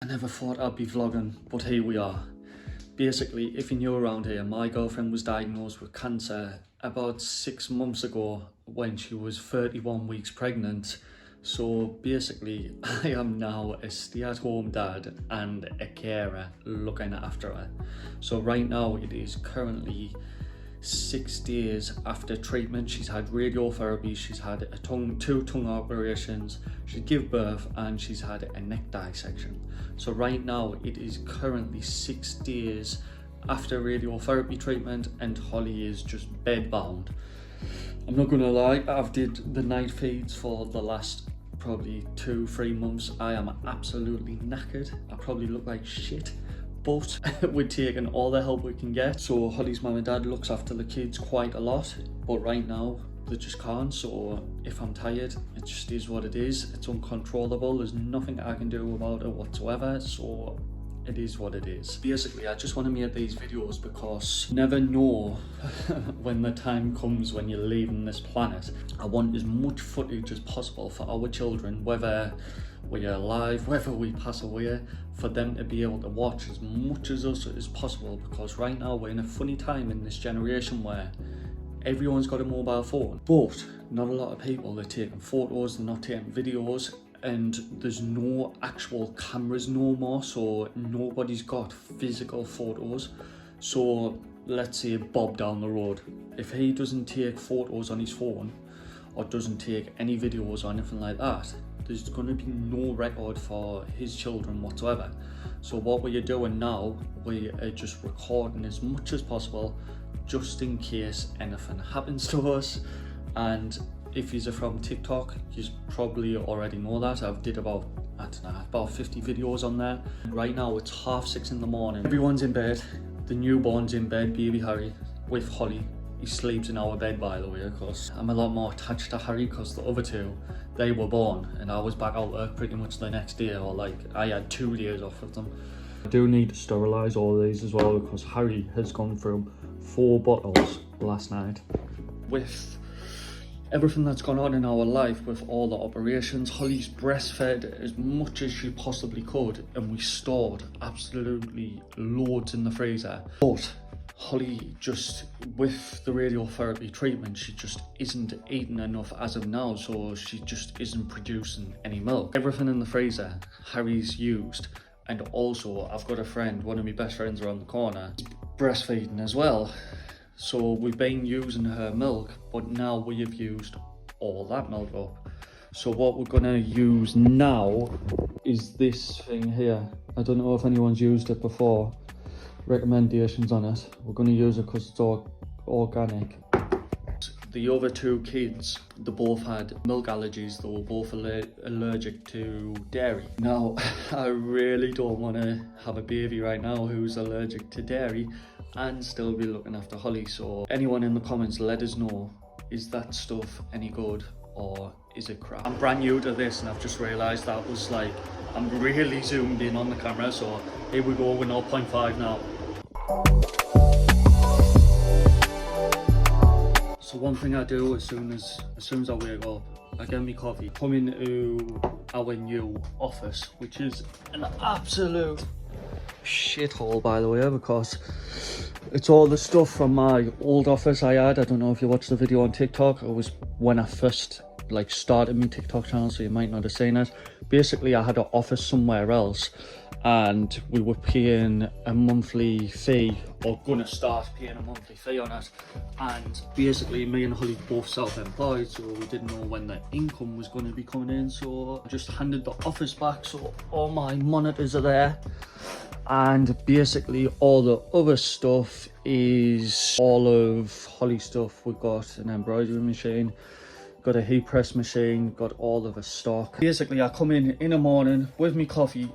never thought I'd be vlogging, but here we are. Basically, if you're new around here, my girlfriend was diagnosed with cancer about 6 months ago when she was 31 weeks pregnant. So basically, I am now a stay-at-home dad and a carer looking after her. So right now, it is currently 6 days after treatment. She's had radiotherapy, she's had two tongue operations, she gave birth, and she's had a neck dissection. So right now it is currently 6 days after radiotherapy treatment and Holly is just bed bound. I'm not gonna lie, I've did the night feeds for the last probably 2-3 months. I am absolutely knackered. I probably look like shit, but we're taking all the help we can get. So Holly's mum and dad looks after the kids quite a lot, but right now they just can't. So if I'm tired, it just is what it is. It's uncontrollable. There's nothing I can do about it whatsoever. So it is what it is. Basically, I just want to make these videos because you never know when the time comes when you're leaving this planet. I want as much footage as possible for our children, whether we're alive, whether we pass away, for them to be able to watch as much as us as possible, because right now we're in a funny time in this generation where everyone's got a mobile phone, but not a lot of people are taking photos, they're not taking videos, and there's no actual cameras no more, so nobody's got physical photos. So let's say Bob down the road, if he doesn't take photos on his phone or doesn't take any videos or anything like that, there's going to be no record for his children whatsoever. So what we are doing now, we are just recording as much as possible just in case anything happens to us. And if you're from TikTok, you probably already know that. I've did about 50 videos on there. Right now it's 6:30 in the morning. Everyone's in bed. The newborn's in bed, baby Harry, with Holly. He sleeps in our bed, by the way, because I'm a lot more attached to Harry, because the other two, they were born and I was back out work pretty much the next day, or like I had 2 days off of them. I do need to sterilise all these as well, because Harry has gone through 4 bottles last night. With everything that's gone on in our life, with all the operations, Holly's breastfed as much as she possibly could, and we stored absolutely loads in the freezer. But Holly, just with the radiotherapy treatment, she just isn't eating enough as of now, so she just isn't producing any milk. Everything in the freezer Harry's used, and also I've got a friend, one of my best friends around the corner, breastfeeding as well. So we've been using her milk, but now we have used all that milk up. So what we're gonna use now is this thing here. I don't know if anyone's used it before. Recommendations on it. We're gonna use it because it's organic. The other 2 kids, they both had milk allergies. They were both allergic to dairy. Now, I really don't want to have a baby right now who's allergic to dairy and still be looking after Holly. So anyone in the comments, let us know, is that stuff any good or is it crap? I'm brand new to this and I've just realised that was like, I'm really zoomed in on the camera. So here we go with 0.5 now. So one thing I do as soon as I wake up, I get me coffee, come into our new office, which is an absolute shithole, by the way, because it's all the stuff from my old office I had. I don't know if you watched the video on TikTok. It was when I first started my TikTok channel, so you might not have seen it. Basically, I had an office somewhere else and we were paying a monthly fee, or gonna start paying a monthly fee on it. And basically me and Holly both self-employed, so we didn't know when the income was going to be coming in. So I just handed the office back, so all my monitors are there, and basically all the other stuff is all of Holly stuff. We've got an embroidery machine, got a heat press machine, got all of the stock. Basically I come in the morning with me coffee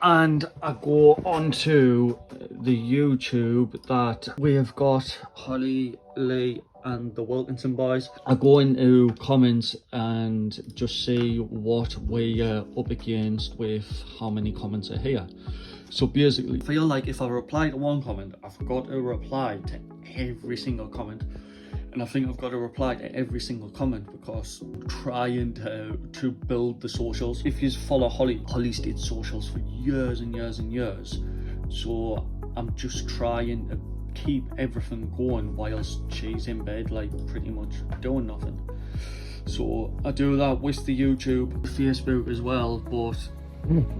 and I go onto the YouTube that we have got, Holly, Lee and the Wilkinson boys. I go into comments and just see what we are up against with how many comments are here. So basically, I feel like if I reply to one comment, I've got to reply to every single comment. and I think I've got to reply to every single comment because I'm trying to build the socials. If you follow Holly's did socials for years and years and years, so I'm just trying to keep everything going whilst she's in bed, like pretty much doing nothing. So I do that with the YouTube, Facebook as well, but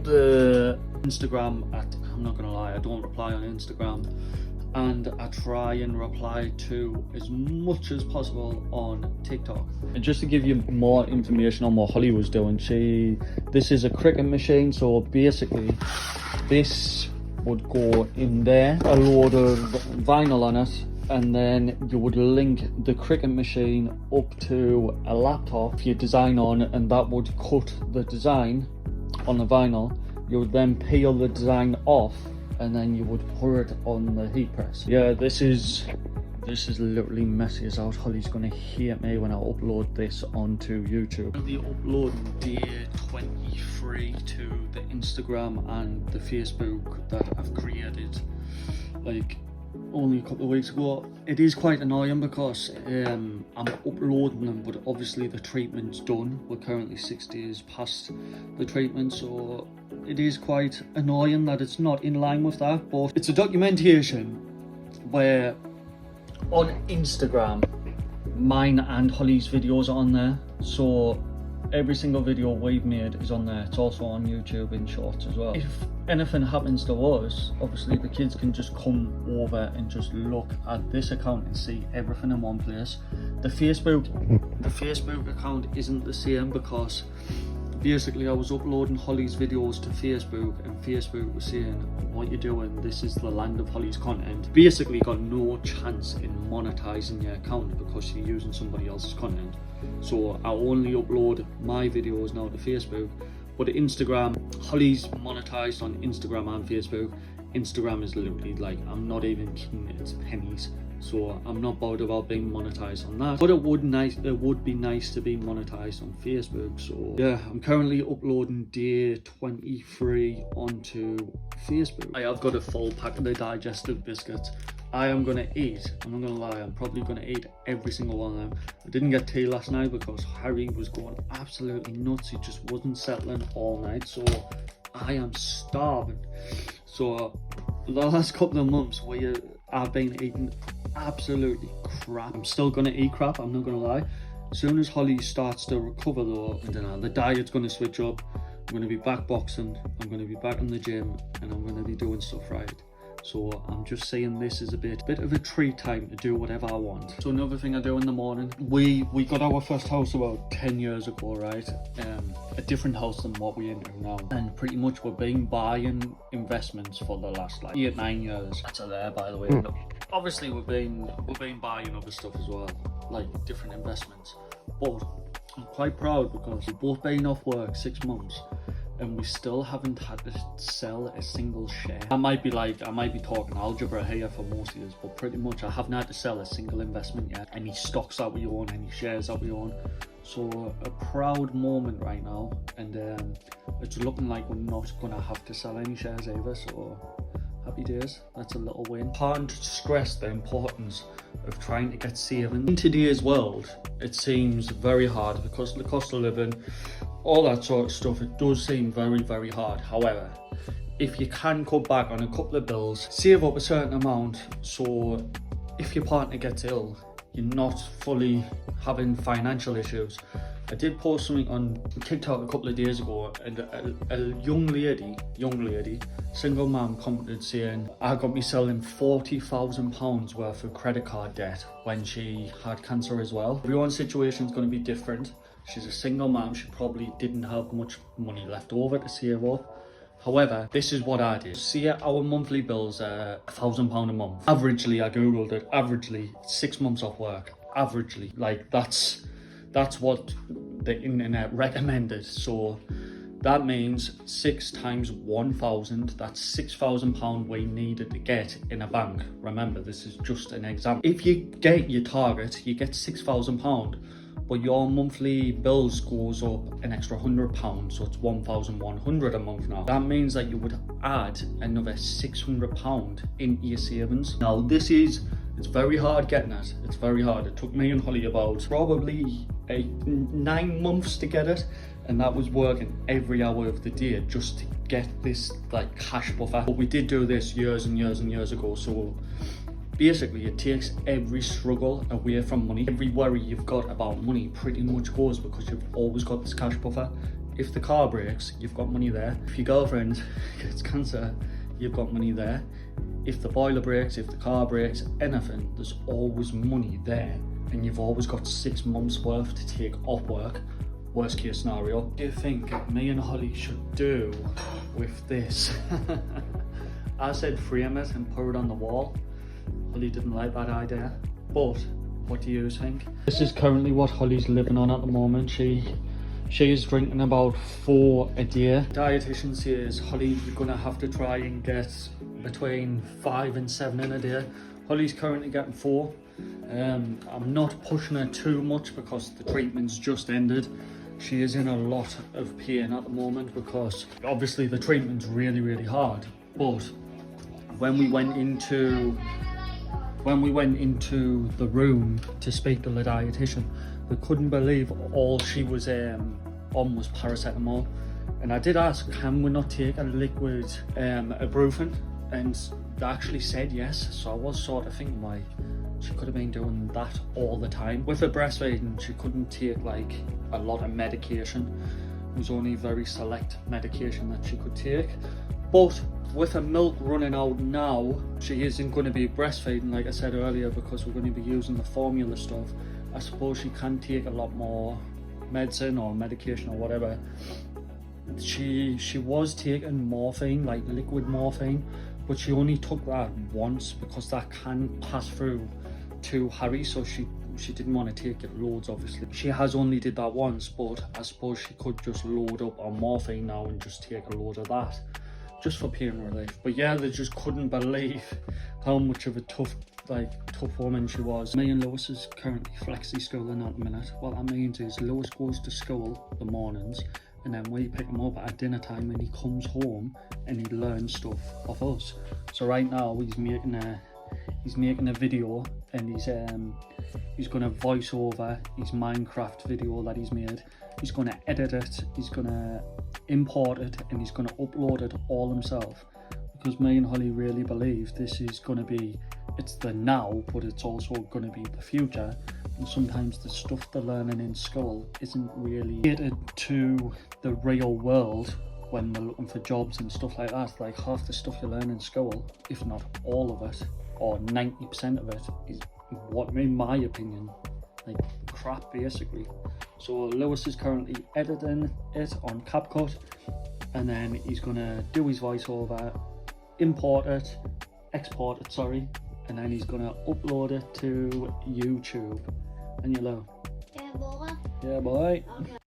the Instagram, I'm not gonna lie, I don't reply on Instagram, and I try and reply to as much as possible on TikTok. And just to give you more information on what Holly was doing, this is a cricket machine, so basically this would go in there, a load of vinyl on it, and then you would link the cricket machine up to a laptop for your design on, and that would cut the design on the vinyl. You would then peel the design off, and then you would put it on the heat press. Yeah, this is literally messy as out. Holly's gonna hate me when I upload this onto YouTube. I'll be uploading day 23 to the Instagram and the Facebook that I've created like only a couple of weeks ago. It is quite annoying because I'm uploading them, but obviously the treatment's done. We're currently 6 days past the treatment, so it is quite annoying that it's not in line with that. But it's a documentation where on Instagram mine and Holly's videos are on there, so every single video we've made is on there. It's also on YouTube in shorts as well. If anything happens to us, obviously the kids can just come over and just look at this account and see everything in one place. The Facebook account isn't the same because basically I was uploading Holly's videos to Facebook, and Facebook was saying, what you're doing, this is the land of Holly's content. Basically got no chance in monetizing your account because you're using somebody else's content. So I only upload my videos now to Facebook, but Instagram, Holly's monetized on Instagram and Facebook. Instagram is literally like, I'm not even kidding, it's pennies. So I'm not bothered about being monetized on that, but it would be nice to be monetized on Facebook. So yeah, I'm currently uploading day 23 onto Facebook. I have got a full pack of the digestive biscuits. I am gonna eat, I'm not gonna lie, I'm probably gonna eat every single one of them. I didn't get tea last night because Harry was going absolutely nuts. He just wasn't settling all night, so I am starving. So the last couple of months I've been eating absolutely crap. I'm still gonna eat crap, I'm not gonna lie. As soon as Holly starts to recover though, I don't know, the diet's gonna switch up. I'm gonna be back boxing, I'm gonna be back in the gym, and I'm gonna be doing stuff right. So I'm just saying this is a bit of a treat time to do whatever I want. So another thing I do in the morning, we got our first house about 10 years ago, right? A different house than what we're into now. And pretty much we've been buying investments for the last like 8-9 years. That's a there, by the way. Obviously we've been buying other stuff as well, like different investments. But I'm quite proud because we've both been off work 6 months and we still haven't had to sell a single share. I might be talking algebra here for most of you, but pretty much I haven't had to sell a single investment yet. Any stocks that we own, any shares that we own. So a proud moment right now, and it's looking like we're not gonna have to sell any shares either, so happy days. That's a little win. Can't stress the importance of trying to get savings. In today's world, it seems very hard because of the cost of living, all that sort of stuff. It does seem very, very hard. However, if you can cut back on a couple of bills, save up a certain amount, so if your partner gets ill, you're not fully having financial issues. I did post something on TikTok a couple of days ago, and a young lady, single mum, commented saying, I got myself in £40,000 worth of credit card debt when she had cancer as well. Everyone's situation is going to be different. She's a single mum, she probably didn't have much money left over to save up. However, this is what I did. See, our monthly bills are £1,000 a month. Averagely, I googled it, averagely 6 months off work. Averagely, like that's what the internet recommended. So that means 6 times 1,000, that's £6,000 we needed to get in a bank. Remember, this is just an example. If you get your target, you get £6,000, but your monthly bills goes up an extra £100, so it's 1,100 a month now. That means that you would add another £600 into your savings. Now, this is It's very hard getting it. It's very hard. It took me and Holly about probably 9 months to get it, and that was working every hour of the day just to get this like cash buffer. But we did do this years and years and years ago. So basically it takes every struggle away from money. Every worry you've got about money pretty much goes because you've always got this cash buffer. If the car breaks, you've got money there. If your girlfriend gets cancer, you've got money there. If the boiler breaks, if the car breaks, anything, there's always money there. And you've always got 6 months worth to take off work, worst case scenario. What do you think me and Holly should do with this? I said frame it and put it on the wall. Holly didn't like that idea, but what do you think? This is currently what Holly's living on at the moment. She is drinking about 4 a day. Dietitian says, Holly, you're gonna have to try and get between 5 and 7 in a day. Holly's currently getting 4. I'm not pushing her too much because the treatment's just ended. She is in a lot of pain at the moment because obviously the treatment's really, really hard. But when we went into the room to speak to the dietitian, they couldn't believe all she was on was paracetamol. And I did ask, can we not take a liquid ibuprofen? And they actually said yes. So I was sort of thinking, why she could have been doing that all the time. With her breastfeeding, she couldn't take like a lot of medication. It was only very select medication that she could take. But with her milk running out now, she isn't going to be breastfeeding like I said earlier because we're going to be using the formula stuff. I suppose she can take a lot more medicine or medication or whatever. She was taking morphine, like liquid morphine, but she only took that once because that can pass through to Harry, so she didn't want to take it loads. Obviously she has only did that once, but I suppose she could just load up on morphine now and just take a load of that just for pain relief. But yeah, they just couldn't believe how much of a tough woman she was. Me and Lewis is currently flexi schooling at the minute. What that means is Lewis goes to school the mornings and then we pick him up at dinner time and he comes home and he learns stuff off us. So right now he's making a video and he's going to voice over his Minecraft video that he's made. He's going to edit it, he's going to import it, and he's going to upload it all himself. Because me and Holly really believe this is going to be, it's the now, but it's also going to be the future. And sometimes the stuff they're learning in school isn't really catered to the real world when they're looking for jobs and stuff like that. Like half the stuff you learn in school, if not all of it, or 90% of it, is what, in my opinion, like crap basically. So Lewis is currently editing it on CapCut, and then he's gonna do his voiceover, import it, export it, sorry, and then he's gonna upload it to YouTube. And you know. Yeah, boy. Yeah, boy. Okay.